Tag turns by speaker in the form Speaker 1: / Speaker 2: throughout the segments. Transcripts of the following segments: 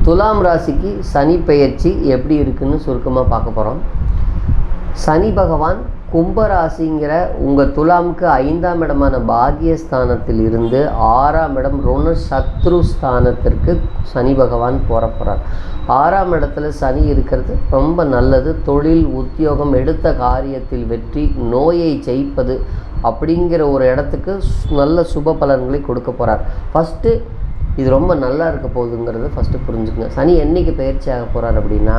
Speaker 1: துலாம் ராசிக்கு சனி பெயர்ச்சி எப்படி இருக்குன்னு சுருக்கமாக பார்க்க போகிறோம். சனி பகவான் கும்பராசிங்கிற உங்கள் துலாமுக்கு 5ஆம் இடமான பாகியஸ்தானத்தில் இருந்து 6ஆம் இடம் ருண சத்ரு ஸ்தானத்திற்கு சனி பகவான் போகிறார். 6ஆம் இடத்துல சனி இருக்கிறது ரொம்ப நல்லது. தொழில், உத்தியோகம், எடுத்த காரியத்தில் வெற்றி, நோயை ஜெயிப்பது அப்படிங்கிற ஒரு இடத்துக்கு நல்ல சுப பலன்களை கொடுக்க போகிறார். ஃபஸ்ட்டு இது ரொம்ப நல்லா இருக்க போகுதுங்கிறத ஃபஸ்ட்டு புரிஞ்சுக்கங்க. சனி என்றைக்கு பயிற்சி ஆக போகிறார் அப்படின்னா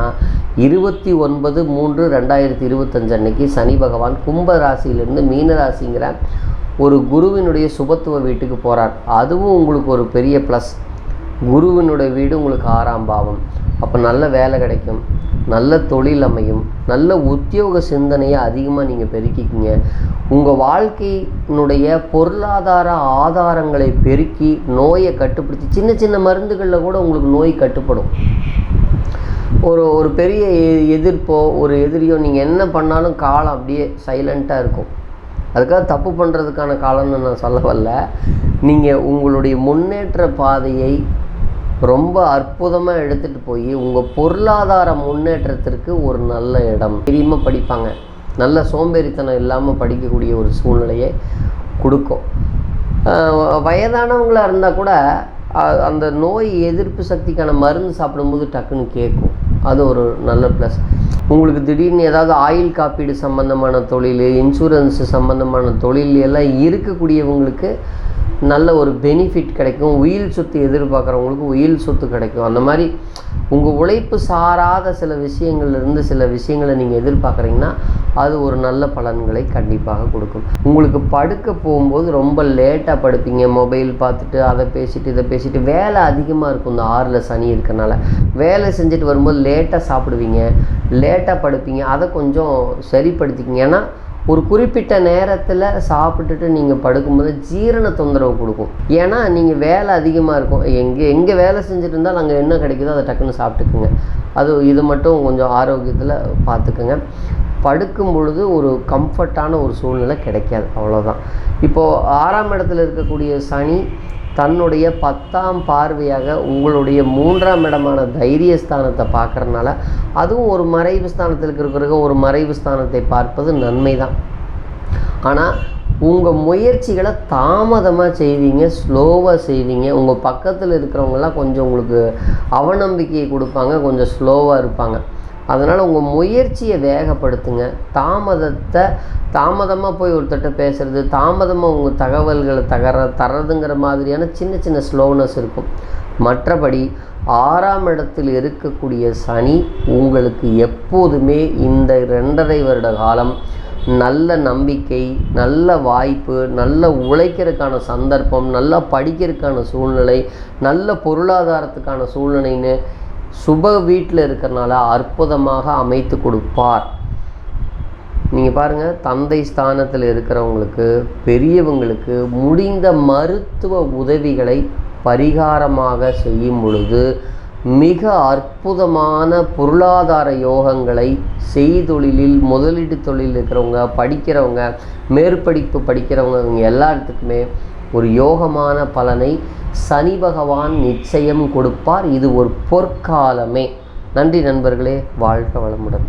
Speaker 1: 29/3/2025 அன்னைக்கு சனி பகவான் கும்ப ராசியிலிருந்து மீன ராசிங்கிற ஒரு குருவினுடைய சுபத்துவ வீட்டுக்கு போகிறார். அதுவும் உங்களுக்கு ஒரு பெரிய ப்ளஸ். குருவினுடைய வீடு உங்களுக்கு 6ஆம் பாவம். அப்போ நல்ல வேலை கிடைக்கும், நல்ல தொழில் அமையும், நல்ல உத்தியோக சிந்தனையை அதிகமாக நீங்கள் பெருக்கிக்கிங்க. உங்கள் வாழ்க்கையினுடைய பொருளாதார ஆதாரங்களை பெருக்கி நோயை கட்டுப்படுத்தி சின்ன சின்ன மருந்துகளில் கூட உங்களுக்கு நோய் கட்டுப்படும். ஒரு பெரிய எதிர்ப்போ ஒரு எதிரியோ நீங்கள் என்ன பண்ணாலும் காலம் அப்படியே சைலண்ட்டாக இருக்கும். அதுக்காக தப்பு பண்ணுறதுக்கான காலம்னு நான் சொல்ல வரல. நீங்கள் உங்களுடைய முன்னேற்ற பாதையை ரொம்ப அற்புதமாக எடுத்துகிட்டு போய் உங்கள் பொருளாதார முன்னேற்றத்திற்கு ஒரு நல்ல இடம். தெரியுமா படிப்பாங்க, நல்ல சோம்பேறித்தனம் இல்லாமல் படிக்கக்கூடிய ஒரு சூழ்நிலையை கொடுக்கும். வயதானவங்களாக இருந்தால் கூட அந்த நோய் எதிர்ப்பு சக்திக்கான மருந்து சாப்பிடும்போது டக்குன்னு கேட்கும். அது ஒரு நல்ல ப்ளஸ். உங்களுக்கு திடீர்னு ஏதாவது ஆயில் காப்பீடு சம்மந்தமான தொழில், இன்சூரன்ஸு சம்மந்தமான தொழில் எல்லாம் இருக்கக்கூடியவங்களுக்கு நல்ல ஒரு பெனிஃபிட் கிடைக்கும். உயில் சொத்து எதிர்பார்க்குறவங்களுக்கு உயில் சொத்து கிடைக்கும். அந்த மாதிரி உங்கள் உழைப்பு சாராத சில விஷயங்கள்லேருந்து சில விஷயங்களை நீங்கள் எதிர்பார்க்குறீங்கன்னா அது ஒரு நல்ல பலன்களை கண்டிப்பாக கொடுக்கும். உங்களுக்கு படுக்க போகும்போது ரொம்ப லேட்டாக படுப்பீங்க. மொபைல் பார்த்துட்டு அதை பேசிட்டு இதை பேசிட்டு வேலை அதிகமாக இருக்கும். இந்த 6ல் சனி இருக்கனால வேலை செஞ்சுட்டு வரும்போது லேட்டாக சாப்பிடுவீங்க, லேட்டாக படுப்பீங்க. அதை கொஞ்சம் சரிப்படுத்திக்கிங்க. ஏன்னா ஒரு குறிப்பிட்ட நேரத்தில் சாப்பிட்டுட்டு நீங்கள் படுக்கும்போது ஜீரண தொந்தரவு கொடுக்கும். ஏன்னா நீங்கள் வேலை அதிகமாக இருக்கும். எங்கே வேலை செஞ்சுட்டு இருந்தால் அங்கே என்ன கிடைக்குதோ அதை டக்குன்னு சாப்பிட்டுக்குங்க. இது மட்டும் கொஞ்சம் ஆரோக்கியத்தில் பார்த்துக்குங்க. படுக்கும் பொழுது ஒரு கம்ஃபர்ட்டான ஒரு சூழ்நிலை கிடைக்காது, அவ்வளோதான். இப்போது 6ஆம் இடத்துல இருக்கக்கூடிய சனி தன்னுடைய 10ஆம் பார்வையாக உங்களுடைய 3ஆம் இடமான தைரியஸ்தானத்தை பார்க்குறதுனால அதுவும் ஒரு மறைவு ஸ்தானத்தில் இருக்கிற ஒரு மறைவு ஸ்தானத்தை பார்ப்பது நன்மை தான். ஆனால் உங்கள் முயற்சிகளை தாமதமாக செய்வீங்க, ஸ்லோவாக செய்வீங்க. உங்கள் பக்கத்தில் இருக்கிறவங்களாம் கொஞ்சம் உங்களுக்கு அவநம்பிக்கையை கொடுப்பாங்க, கொஞ்சம் ஸ்லோவாக இருப்பாங்க. அதனால் உங்கள் முயற்சியை வேகப்படுத்துங்க. தாமதமாக போய் ஒருத்தட்ட பேசுகிறது, தாமதமாக உங்கள் தகவல்களை தரதுங்கிற மாதிரியான சின்ன சின்ன ஸ்லோனஸ் இருக்கும். மற்றபடி 6ஆம் இடத்தில் இருக்கக்கூடிய சனி உங்களுக்கு எப்போதுமே இந்த 2.5 வருட காலம் நல்ல நம்பிக்கை, நல்ல வாய்ப்பு, நல்ல உழைக்கிறதுக்கான சந்தர்ப்பம், நல்லா படிக்கிறதுக்கான சூழ்நிலை, நல்ல பொருளாதாரத்துக்கான சூழ்நிலைன்னு சுப வீட்டில் இருக்கிறனால அற்புதமாக அமைத்து கொடுப்பார். நீங்கள் பாருங்கள், தந்தை ஸ்தானத்தில் இருக்கிறவங்களுக்கு, பெரியவங்களுக்கு முடிந்த மருத்துவ உதவிகளை பரிகாரமாக செய்யும் பொழுது மிக அற்புதமான பொருளாதார யோகங்களை செய்தொழிலில் முதலீட்டு தொழில் இருக்கிறவங்க, படிக்கிறவங்க, மேற்படிப்பு படிக்கிறவங்க, இவங்க எல்லாத்துக்குமே ஒரு யோகமான பலனை சனி பகவான் நிச்சயம் கொடுப்பார். இது ஒரு பொற்காலமே. நன்றி நண்பர்களே, வாழ்க வளமுடன்.